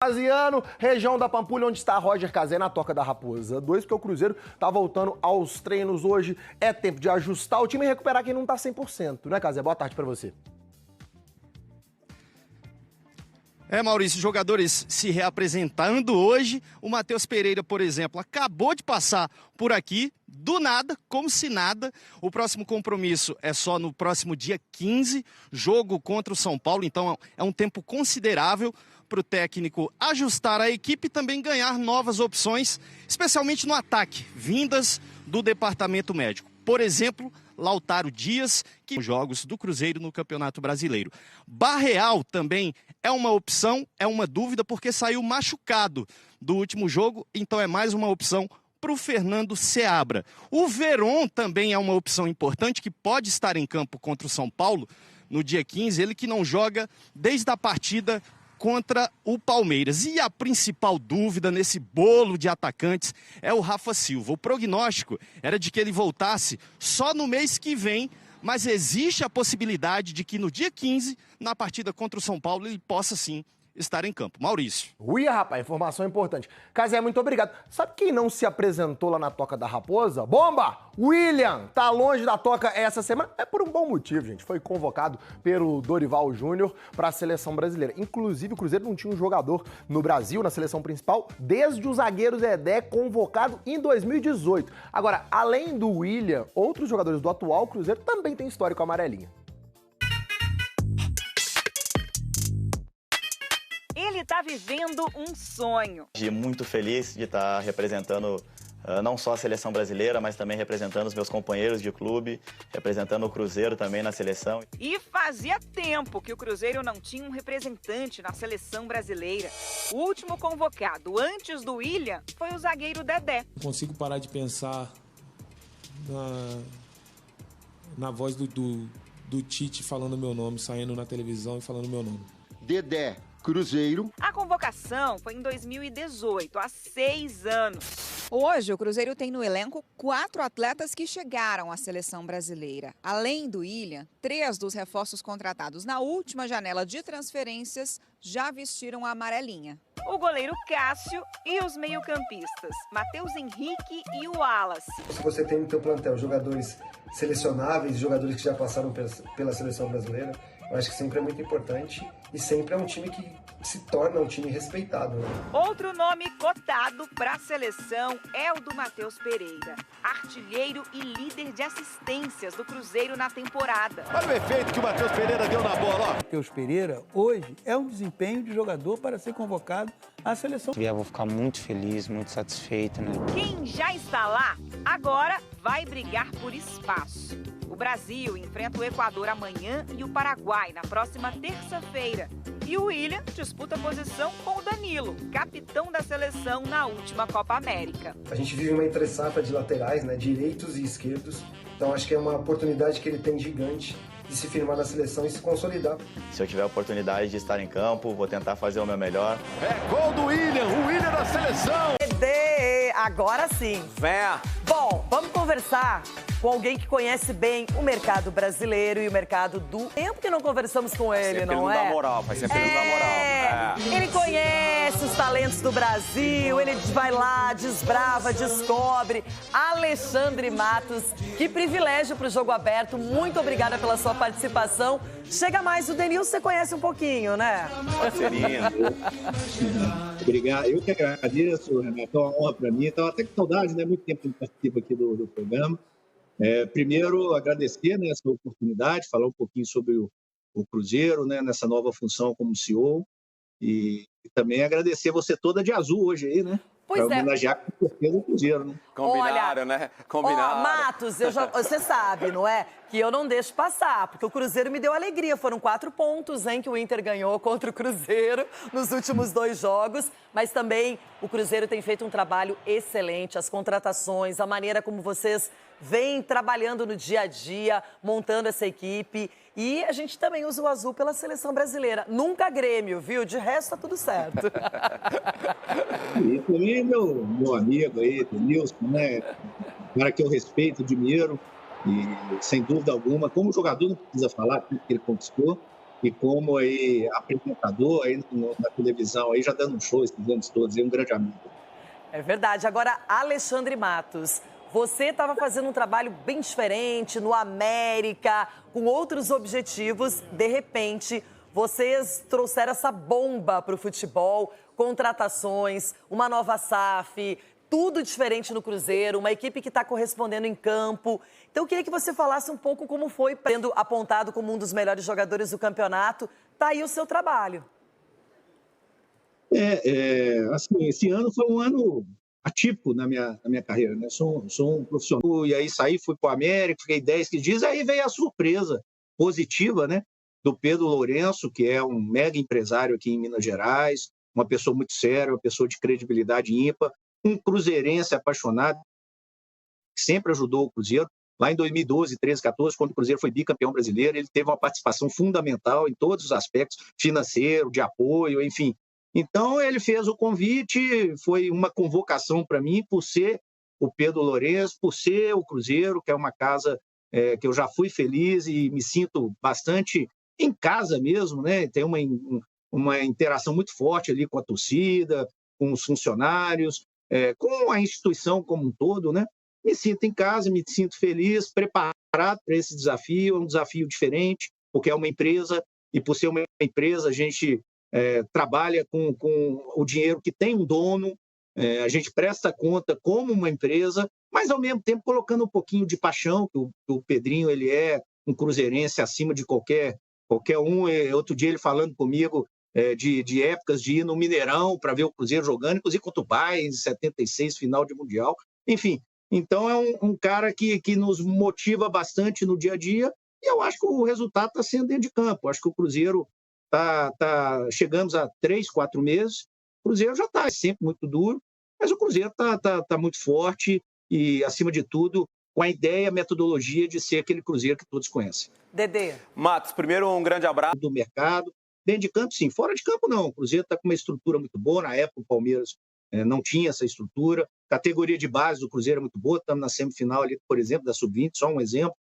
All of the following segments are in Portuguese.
Casiano, região da Pampulha, onde está Roger Cazé na Toca da Raposa 2, porque o Cruzeiro tá voltando aos treinos hoje. É tempo de ajustar o time e recuperar quem não tá 100%, né, Cazé? Boa tarde pra você. Maurício, jogadores se reapresentando hoje. O Matheus Pereira, por exemplo, acabou de passar por aqui, do nada, como se nada. O próximo compromisso é só no próximo dia 15, jogo contra o São Paulo. Então é um tempo considerável para o técnico ajustar a equipe e também ganhar novas opções, especialmente no ataque, vindas do departamento médico. Por exemplo, Lautaro Dias, que jogos do Cruzeiro no Campeonato Brasileiro. Barreal também é uma opção, é uma dúvida, porque saiu machucado do último jogo, então é mais uma opção para o Fernando Seabra. O Veron também é uma opção importante, que pode estar em campo contra o São Paulo no dia 15, ele que não joga desde a partida contra o Palmeiras. E a principal dúvida nesse bolo de atacantes é o Rafa Silva. O prognóstico era de que ele voltasse só no mês que vem, mas existe a possibilidade de que no dia 15, na partida contra o São Paulo, ele possa sim estar em campo. Maurício. Uia, rapaz, informação importante. Cazé, muito obrigado. Sabe quem não se apresentou lá na Toca da Raposa? Bomba! William! Tá longe da Toca essa semana. É por um bom motivo, gente. Foi convocado pelo Dorival Júnior para a seleção brasileira. Inclusive, o Cruzeiro não tinha um jogador no Brasil, na seleção principal, desde o zagueiro Zedé, convocado em 2018. Agora, além do William, outros jogadores do atual Cruzeiro também têm histórico amarelinha. Ele está vivendo um sonho. Muito feliz de estar representando não só a seleção brasileira, mas também representando os meus companheiros de clube, representando o Cruzeiro também na seleção. E fazia tempo que o Cruzeiro não tinha um representante na seleção brasileira. O último convocado antes do William foi o zagueiro Dedé. Não consigo parar de pensar na voz do Tite falando meu nome, saindo na televisão e falando meu nome. Dedé, Cruzeiro. A convocação foi em 2018, há 6 anos. Hoje, o Cruzeiro tem no elenco 4 atletas que chegaram à seleção brasileira. Além do William, 3 dos reforços contratados na última janela de transferências já vestiram a amarelinha. O goleiro Cássio e os meio-campistas, Matheus Henrique e o Wallace. Se você tem no seu plantel jogadores selecionáveis, jogadores que já passaram pela seleção brasileira, eu acho que sempre é muito importante e sempre é um time que se torna um time respeitado. Né? Outro nome cotado para a seleção é o do Matheus Pereira, artilheiro e líder de assistências do Cruzeiro na temporada. Olha o efeito que o Matheus Pereira deu na bola. Matheus Pereira, hoje, é um desempenho de jogador para ser convocado à seleção. Eu vou ficar muito feliz, muito satisfeito, né? Quem já está lá, agora vai brigar por espaço. O Brasil enfrenta o Equador amanhã e o Paraguai na próxima terça-feira. E o William disputa a posição com o Danilo, capitão da seleção na última Copa América. A gente vive uma entre-safra de laterais, né, direitos e esquerdos. Então acho que é uma oportunidade que ele tem gigante de se firmar na seleção e se consolidar. Se eu tiver a oportunidade de estar em campo, vou tentar fazer o meu melhor. É gol do William, o William da seleção. Agora sim. Venha. Bom, vamos conversar com alguém que conhece bem o mercado brasileiro e o mercado do... Tempo que não conversamos com ele, não é? Vai ser período da moral. Ele conhece os talentos do Brasil, ele vai lá, desbrava, descobre. Alexandre Matos, que privilégio para o Jogo Aberto. Muito obrigada pela sua participação. Chega mais, o Denilson você conhece um pouquinho, né? Parceirinho. Obrigado, eu que agradeço, Renato, é uma honra para mim. Estava até com saudade, né? Muito tempo que eu participo aqui do programa. Primeiro, agradecer, né, essa oportunidade, falar um pouquinho sobre o Cruzeiro, né, nessa nova função como CEO. E também agradecer você toda de azul hoje aí, né? Pois pra homenagear com certeza o Cruzeiro, né? Combinaram, né? Combinaram. Matos, você sabe, não é? Que eu não deixo passar, porque o Cruzeiro me deu alegria. Foram 4 pontos, hein, que o Inter ganhou contra o Cruzeiro nos últimos 2 jogos. Mas também o Cruzeiro tem feito um trabalho excelente. As contratações, a maneira como vocês vêm trabalhando no dia a dia, montando essa equipe. E a gente também usa o azul pela seleção brasileira. Nunca Grêmio, viu? De resto, tá tudo certo. E também meu amigo aí, Denilson, né? Um cara que eu respeito, admiro. E, sem dúvida alguma, como jogador não precisa falar tudo que ele conquistou, e como aí apresentador aí na televisão, aí já dando um show esses anos todos, e um grande amigo. É verdade. Agora, Alexandre Matos, você estava fazendo um trabalho bem diferente no América, com outros objetivos. De repente, vocês trouxeram essa bomba para o futebol, contratações, uma nova SAF, tudo diferente no Cruzeiro, uma equipe que está correspondendo em campo. Então, eu queria que você falasse um pouco como foi, sendo apontado como um dos melhores jogadores do campeonato. Tá aí o seu trabalho. Assim, esse ano foi um ano atípico na minha carreira, né? Sou um profissional, e aí fui para o América, fiquei 10, 15 dias, aí veio a surpresa positiva, né? Do Pedro Lourenço, que é um mega empresário aqui em Minas Gerais, uma pessoa muito séria, uma pessoa de credibilidade ímpar, um cruzeirense apaixonado, que sempre ajudou o Cruzeiro. Lá em 2012, 13, 14, quando o Cruzeiro foi bicampeão brasileiro, ele teve uma participação fundamental em todos os aspectos, financeiro, de apoio, enfim. Então, ele fez o convite, foi uma convocação para mim, por ser o Pedro Lourenço, por ser o Cruzeiro, que é uma casa que eu já fui feliz e me sinto bastante em casa mesmo, né? Tem uma interação muito forte ali com a torcida, com os funcionários, com a instituição como um todo, né? Me sinto em casa, me sinto feliz, preparado para esse desafio, é um desafio diferente, porque é uma empresa, e por ser uma empresa a gente trabalha com o dinheiro que tem um dono, a gente presta conta como uma empresa, mas ao mesmo tempo colocando um pouquinho de paixão, que o Pedrinho ele é um cruzeirense acima de qualquer um. Outro dia ele falando comigo de épocas de ir no Mineirão para ver o Cruzeiro jogando, inclusive contra o Bayern, em 76, final de Mundial. Enfim, então é um cara que nos motiva bastante no dia a dia, e eu acho que o resultado está sendo dentro de campo. Eu acho que o Cruzeiro chegamos a 3, 4 meses, o Cruzeiro já está sempre muito duro, mas o Cruzeiro está muito forte e, acima de tudo, com a ideia, a metodologia de ser aquele Cruzeiro que todos conhecem. Dedê. Matos, primeiro um grande abraço. Do mercado, dentro de campo sim, fora de campo não. O Cruzeiro está com uma estrutura muito boa, na época o Palmeiras não tinha essa estrutura, categoria de base do Cruzeiro é muito boa, estamos na semifinal ali, por exemplo, da Sub-20, só um exemplo.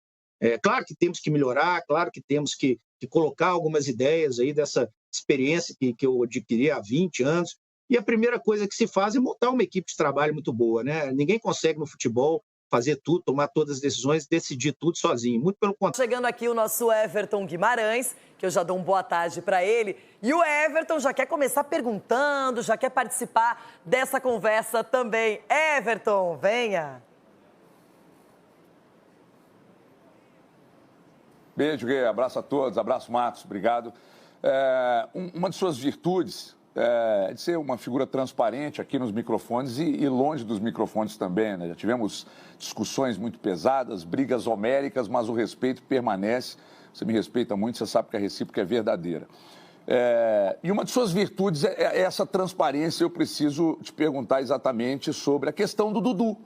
Claro que temos que melhorar, claro que temos que colocar algumas ideias aí dessa experiência que eu adquiri há 20 anos, e a primeira coisa que se faz é montar uma equipe de trabalho muito boa, né? Ninguém consegue no futebol fazer tudo, tomar todas as decisões, decidir tudo sozinho, muito pelo contrário. Chegando aqui o nosso Everton Guimarães, que eu já dou uma boa tarde para ele, e o Everton já quer começar perguntando, já quer participar dessa conversa também. Everton, venha! Beijo, Gui. Abraço a todos. Abraço, Matos. Obrigado. Uma de suas virtudes é de ser uma figura transparente aqui nos microfones e longe dos microfones também, né? Já tivemos discussões muito pesadas, brigas homéricas, mas o respeito permanece. Você me respeita muito, você sabe que a recíproca é verdadeira. E uma de suas virtudes é essa transparência. Eu preciso te perguntar exatamente sobre a questão do Dudu.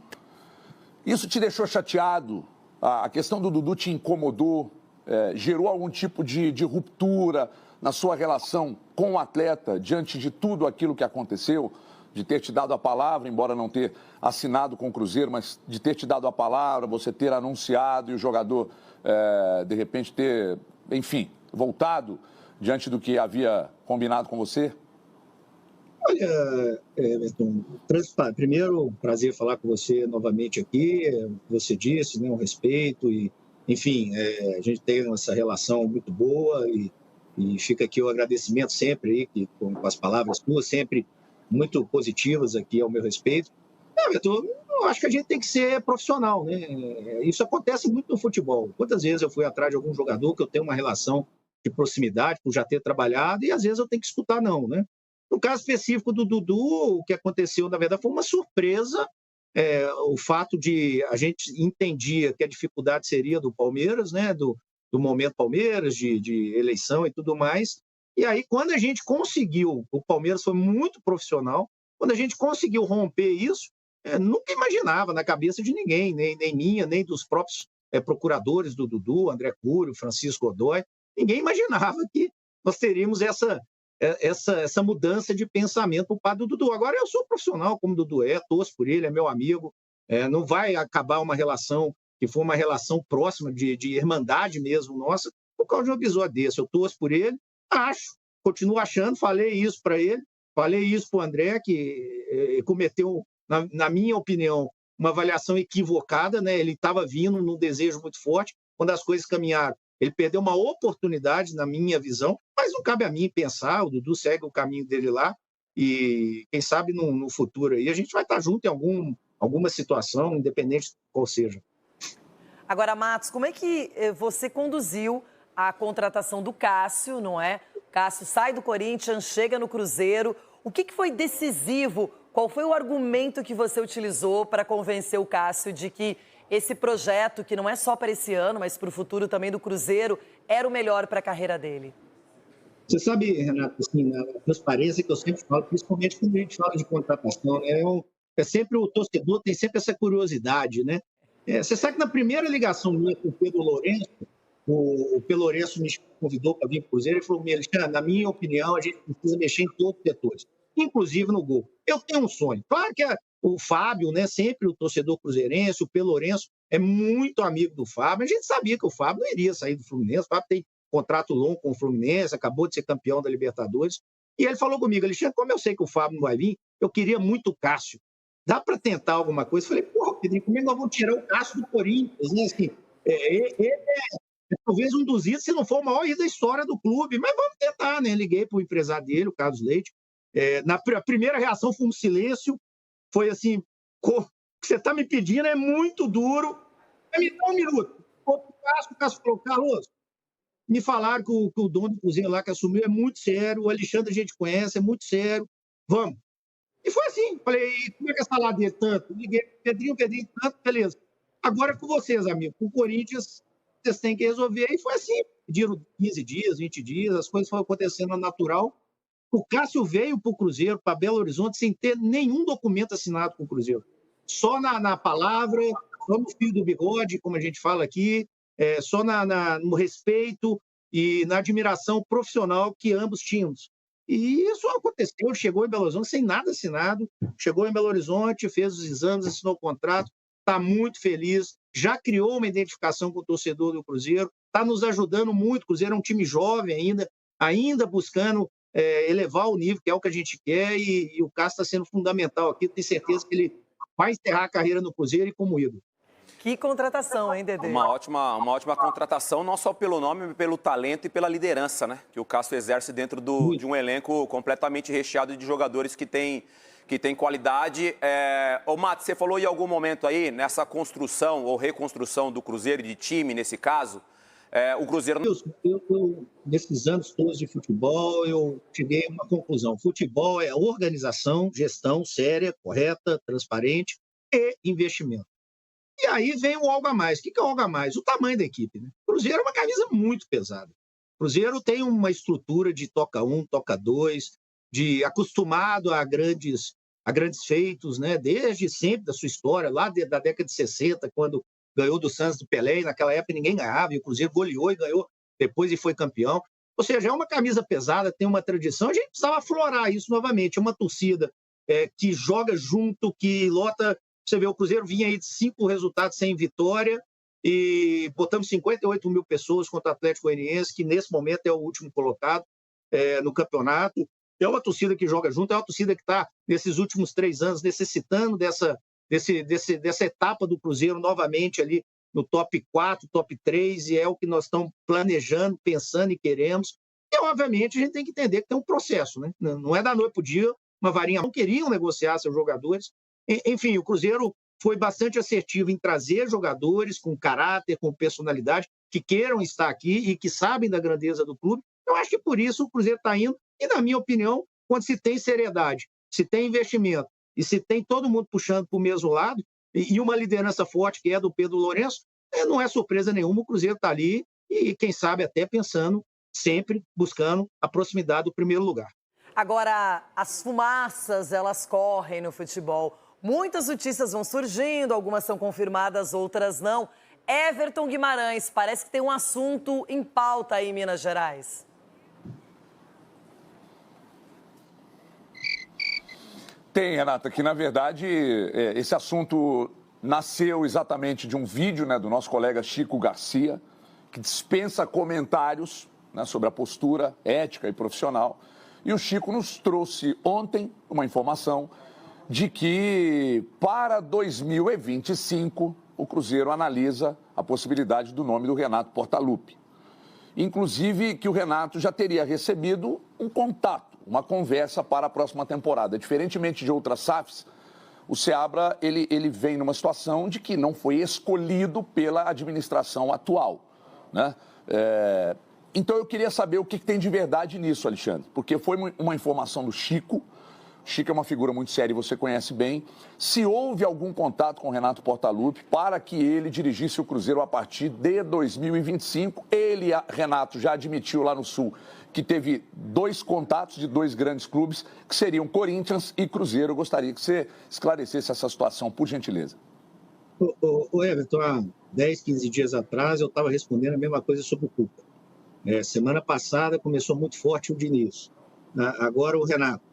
Isso te deixou chateado? A questão do Dudu te incomodou? Gerou algum tipo de ruptura na sua relação com o atleta diante de tudo aquilo que aconteceu, de ter te dado a palavra, embora não ter assinado com o Cruzeiro, mas de ter te dado a palavra, você ter anunciado e o jogador, de repente, ter, enfim, voltado diante do que havia combinado com você? Olha, Everton, primeiro, prazer falar com você novamente aqui. Você disse, né, um respeito e, enfim, a gente tem essa relação muito boa e fica aqui o agradecimento sempre aí, com as palavras tuas, sempre muito positivas aqui ao meu respeito. Everton, eu acho que a gente tem que ser profissional, né? Isso acontece muito no futebol. Quantas vezes eu fui atrás de algum jogador que eu tenho uma relação de proximidade, por já ter trabalhado, e às vezes eu tenho que escutar não, né? No caso específico do Dudu, o que aconteceu, na verdade, foi uma surpresa. O fato de a gente entendia que a dificuldade seria do Palmeiras, né? Do momento Palmeiras, de eleição e tudo mais. E aí, quando a gente conseguiu, o Palmeiras foi muito profissional, quando a gente conseguiu romper isso, nunca imaginava na cabeça de ninguém, nem minha, nem dos próprios procuradores do Dudu, André Curio, Francisco Godoy, ninguém imaginava que nós teríamos essa mudança de pensamento por parte do Dudu. Agora, eu sou profissional como o Dudu torço por ele, é meu amigo, não vai acabar uma relação que for uma relação próxima de irmandade mesmo nossa, por causa de um episódio desse. Eu torço por ele, continuo achando, falei isso para ele, falei isso para o André, que cometeu, na minha opinião, uma avaliação equivocada, né? Ele estava vindo num desejo muito forte, quando as coisas caminharam. Ele perdeu uma oportunidade, na minha visão, mas não cabe a mim pensar, o Dudu segue o caminho dele lá, e quem sabe no futuro aí a gente vai estar junto em alguma situação, independente qual seja. Agora, Matos, como é que você conduziu a contratação do Cássio, não é? Cássio sai do Corinthians, chega no Cruzeiro. O que foi decisivo? Qual foi o argumento que você utilizou para convencer o Cássio de que esse projeto, que não é só para esse ano, mas para o futuro também do Cruzeiro, era o melhor para a carreira dele? Você sabe, Renato, assim, a transparência que eu sempre falo, principalmente quando a gente fala de contratação, né? É sempre o torcedor tem sempre essa curiosidade, né? Você sabe que na primeira ligação minha com o Pedro Lourenço, o Pedro Lourenço me convidou para vir para o Cruzeiro e falou: Alexandre, na minha opinião, a gente precisa mexer em todos os setores, inclusive no gol. Eu tenho um sonho. Claro que o Fábio, né, sempre o torcedor cruzeirense, o Pedro Lourenço é muito amigo do Fábio. A gente sabia que o Fábio não iria sair do Fluminense. O Fábio tem contrato longo com o Fluminense, acabou de ser campeão da Libertadores. E ele falou comigo: Alexandre, como eu sei que o Fábio não vai vir, eu queria muito o Cássio. Dá para tentar alguma coisa? Eu falei: porra, Pedrinho, como é que nós vamos tirar o Cássio do Corinthians? Né? Assim, ele é talvez um dos ídolos, se não for o maior ídolo da história do clube. Mas vamos tentar, né? Liguei para o empresário dele, o Carlos Leite. A primeira reação foi um silêncio. Foi assim: o que você está me pedindo é muito duro. Mas me dá um minuto. O Cássio falou: Carlos, me falaram que o dono do Cruzeiro lá que assumiu é muito sério, o Alexandre a gente conhece, é muito sério. Vamos. E foi assim. Falei: como é que é essa ladeira tanto? Liguei: Pedrinho, tanto, beleza. Agora é com vocês, amigo. Com o Corinthians, vocês têm que resolver. E foi assim. Pediram 15 dias, 20 dias, as coisas foram acontecendo natural. O Cássio veio para o Cruzeiro, para Belo Horizonte, sem ter nenhum documento assinado com o Cruzeiro. Só na palavra, só no fio do bigode, como a gente fala aqui, só no respeito e na admiração profissional que ambos tínhamos. E isso aconteceu, chegou em Belo Horizonte sem nada assinado, chegou em Belo Horizonte, fez os exames, assinou o contrato, está muito feliz, já criou uma identificação com o torcedor do Cruzeiro, está nos ajudando muito. O Cruzeiro é um time jovem ainda buscando elevar o nível, que é o que a gente quer, e o Cássio está sendo fundamental aqui. Tenho certeza que ele vai encerrar a carreira no Cruzeiro e como ídolo. Que contratação, hein, Dedê? Uma ótima contratação, não só pelo nome, mas pelo talento e pela liderança, né? Que o Cássio exerce dentro de um elenco completamente recheado de jogadores que tem qualidade. Ô, Matos, você falou em algum momento aí, nessa construção ou reconstrução do Cruzeiro, de time, nesse caso, o Cruzeiro... Eu, nesses anos todos de futebol, eu cheguei a uma conclusão. Futebol é organização, gestão séria, correta, transparente e investimento. E aí vem o algo a mais. O que é o algo a mais? O tamanho da equipe, né? O Cruzeiro é uma camisa muito pesada. O Cruzeiro tem uma estrutura de toca 1, toca 2, acostumado a grandes feitos, né? Desde sempre da sua história, lá da década de 60, quando ganhou do Santos do Pelé, e naquela época ninguém ganhava, e o Cruzeiro goleou e ganhou depois e foi campeão. Ou seja, é uma camisa pesada, tem uma tradição, a gente precisava aflorar isso novamente. É uma torcida que joga junto, que lota. Você vê, o Cruzeiro vinha aí de 5 resultados sem vitória e botamos 58 mil pessoas contra o Atlético Goianiense, que nesse momento é o último colocado no campeonato. É uma torcida que joga junto, é uma torcida que está, nesses últimos 3 anos, necessitando dessa etapa do Cruzeiro novamente ali no top 4, top 3, e é o que nós estamos planejando, pensando e queremos. E, obviamente, a gente tem que entender que tem um processo, né? Não é da noite para o dia, uma varinha. Não queriam negociar seus jogadores. Enfim, o Cruzeiro foi bastante assertivo em trazer jogadores com caráter, com personalidade, que queiram estar aqui e que sabem da grandeza do clube. Eu acho que por isso o Cruzeiro está indo. E, na minha opinião, quando se tem seriedade, se tem investimento e se tem todo mundo puxando para o mesmo lado, e uma liderança forte que é do Pedro Lourenço, não é surpresa nenhuma, o Cruzeiro está ali e, quem sabe, até pensando, sempre buscando a proximidade do primeiro lugar. Agora, as fumaças, elas correm no futebol. Muitas notícias vão surgindo, algumas são confirmadas, outras não. Everton Guimarães, parece que tem um assunto em pauta aí em Minas Gerais. Tem, Renata, que na verdade esse assunto nasceu exatamente de um vídeo, né, do nosso colega Chico Garcia, que dispensa comentários, né, sobre a postura ética e profissional. E o Chico nos trouxe ontem uma informação de que para 2025 o Cruzeiro analisa a possibilidade do nome do Renato Portaluppi. Inclusive que o Renato já teria recebido um contato, uma conversa para a próxima temporada. Diferentemente de outras SAFs, o Seabra ele vem numa situação de que não foi escolhido pela administração atual, né? Então eu queria saber o que tem de verdade nisso, Alexandre, porque foi uma informação do Chico. Chico é uma figura muito séria e você conhece bem. Se houve algum contato com o Renato Portaluppi para que ele dirigisse o Cruzeiro a partir de 2025, Renato, já admitiu lá no Sul que teve 2 contatos de 2 grandes clubes, que seriam Corinthians e Cruzeiro. Eu gostaria que você esclarecesse essa situação, por gentileza. Ô Everton, há 10, 15 dias atrás eu estava respondendo a mesma coisa sobre o Cuca. Semana passada começou muito forte o Diniz. Agora o Renato.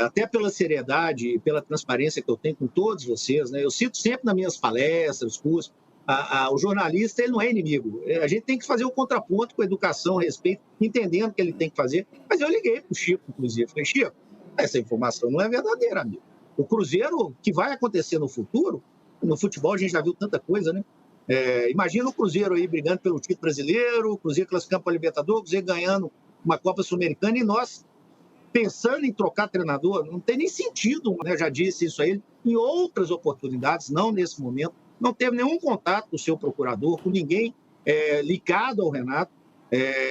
Até pela seriedade e pela transparência que eu tenho com todos vocês, né? Eu cito sempre nas minhas palestras, cursos, o jornalista ele não é inimigo. A gente tem que fazer o contraponto com educação, respeito, entendendo o que ele tem que fazer. Mas eu liguei para o Chico, inclusive. Falei, Chico, essa informação não é verdadeira, amigo. O Cruzeiro, o que vai acontecer no futuro, no futebol a gente já viu tanta coisa, né? Imagina o Cruzeiro aí brigando pelo título brasileiro, o Cruzeiro classificando para a Libertadores, o Cruzeiro ganhando uma Copa Sul-Americana e nós pensando em trocar treinador, não tem nem sentido, né? Eu já disse isso a ele, em outras oportunidades, não nesse momento, não teve nenhum contato com o seu procurador, com ninguém ligado ao Renato.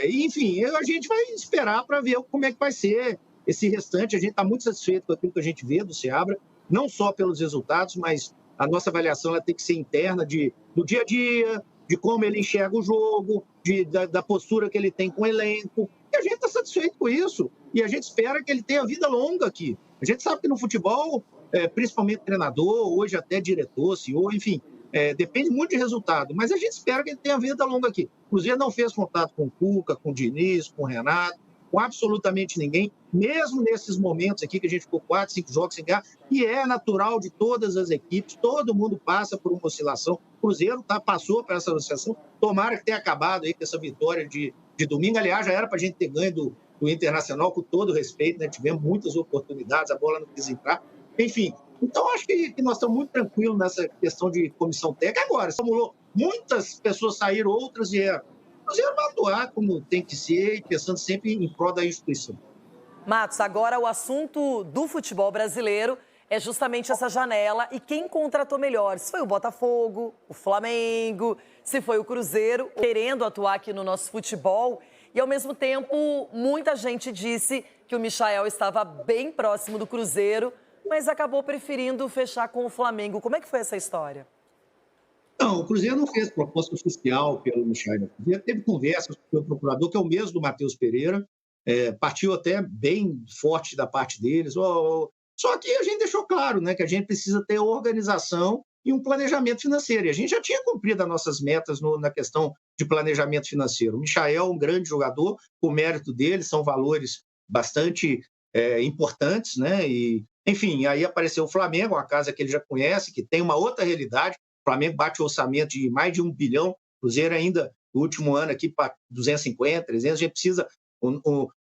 Enfim, a gente vai esperar para ver como é que vai ser esse restante. A gente está muito satisfeito com aquilo que a gente vê do Seabra, não só pelos resultados, mas a nossa avaliação ela tem que ser interna do dia a dia, de como ele enxerga o jogo, da postura que ele tem com o elenco. E a gente está satisfeito com isso. E a gente espera que ele tenha vida longa aqui. A gente sabe que no futebol, principalmente treinador, hoje até diretor, CEO, enfim, depende muito de resultado. Mas a gente espera que ele tenha vida longa aqui. O Cruzeiro não fez contato com o Cuca, com o Diniz, com o Renato, com absolutamente ninguém, mesmo nesses momentos aqui que a gente ficou 4, 5 jogos sem ganhar, e é natural de todas as equipes, todo mundo passa por uma oscilação. O Cruzeiro passou por essa oscilação, tomara que tenha acabado aí com essa vitória de domingo. Aliás, já era para a gente ter ganho do Internacional, com todo respeito, né? Tivemos muitas oportunidades, a bola não quis entrar, enfim. Então, acho que nós estamos muito tranquilos nessa questão de comissão técnica. Agora, muitas pessoas saíram, outras vieram. O Cruzeiro vai atuar como tem que ser e pensando sempre em prol da instituição. Matos, agora o assunto do futebol brasileiro é justamente essa janela e quem contratou melhor. Se foi o Botafogo, o Flamengo, se foi o Cruzeiro, querendo atuar aqui no nosso futebol. E, ao mesmo tempo, muita gente disse que o Michael estava bem próximo do Cruzeiro, mas acabou preferindo fechar com o Flamengo. Como é que foi essa história? Não, o Cruzeiro não fez proposta oficial pelo Michael. O Cruzeiro teve conversas com o procurador, que é o mesmo do Matheus Pereira, partiu até bem forte da parte deles. Só que a gente deixou claro, né, que a gente precisa ter organização e um planejamento financeiro. E a gente já tinha cumprido as nossas metas na questão de planejamento financeiro. O Michael é um grande jogador, o mérito dele são valores bastante importantes, né? E, enfim, aí apareceu o Flamengo, uma casa que ele já conhece, que tem uma outra realidade. O Flamengo bate o orçamento de mais de 1 bilhão, o Cruzeiro ainda, no último ano aqui, para 250, 300, a gente precisa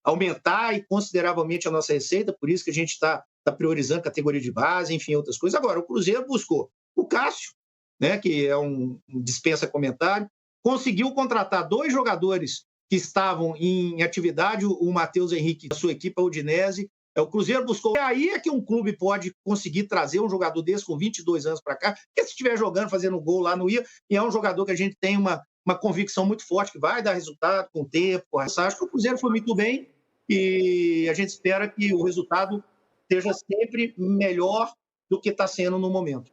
aumentar e consideravelmente a nossa receita, por isso que a gente está priorizando categoria de base, enfim, outras coisas. Agora, o Cruzeiro buscou o Cássio, né, que é um dispensa comentário, conseguiu contratar 2 jogadores que estavam em atividade, o Matheus Henrique, da sua equipe, a Udinese. O Cruzeiro buscou. E aí é que um clube pode conseguir trazer um jogador desse com 22 anos para cá, porque se estiver jogando, fazendo gol lá no ia, e é um jogador que a gente tem uma convicção muito forte que vai dar resultado com o tempo, com a acho que o Cruzeiro foi muito bem e a gente espera que o resultado seja sempre melhor do que está sendo no momento.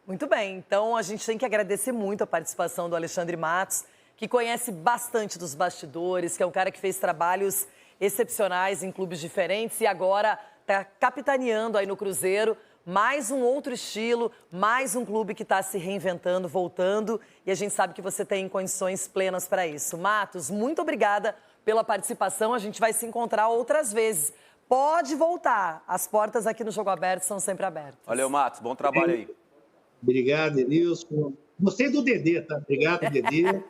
Muito bem, então a gente tem que agradecer muito a participação do Alexandre Matos, que conhece bastante dos bastidores, que é um cara que fez trabalhos excepcionais em clubes diferentes e agora está capitaneando aí no Cruzeiro mais um outro estilo, mais um clube que está se reinventando, voltando, e a gente sabe que você tem condições plenas para isso. Matos, muito obrigada pela participação, a gente vai se encontrar outras vezes. Pode voltar, as portas aqui no Jogo Aberto são sempre abertas. Valeu, Matos, bom trabalho aí. Obrigado, Edilson. Gostei do Dedê, tá? Obrigado, Dedê.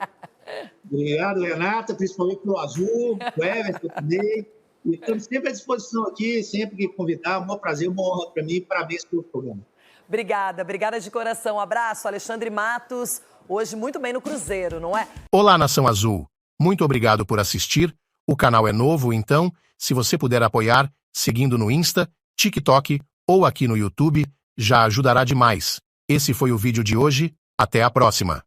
Obrigado, Renata, principalmente pelo Azul, o Everton também. E estamos sempre à disposição aqui, sempre que convidar. Um prazer, uma honra para mim. Parabéns pelo programa. Obrigada de coração. Abraço, Alexandre Matos. Hoje muito bem no Cruzeiro, não é? Olá, Nação Azul. Muito obrigado por assistir. O canal é novo, então, se você puder apoiar, seguindo no Insta, TikTok ou aqui no YouTube, já ajudará demais. Esse foi o vídeo de hoje. Até a próxima.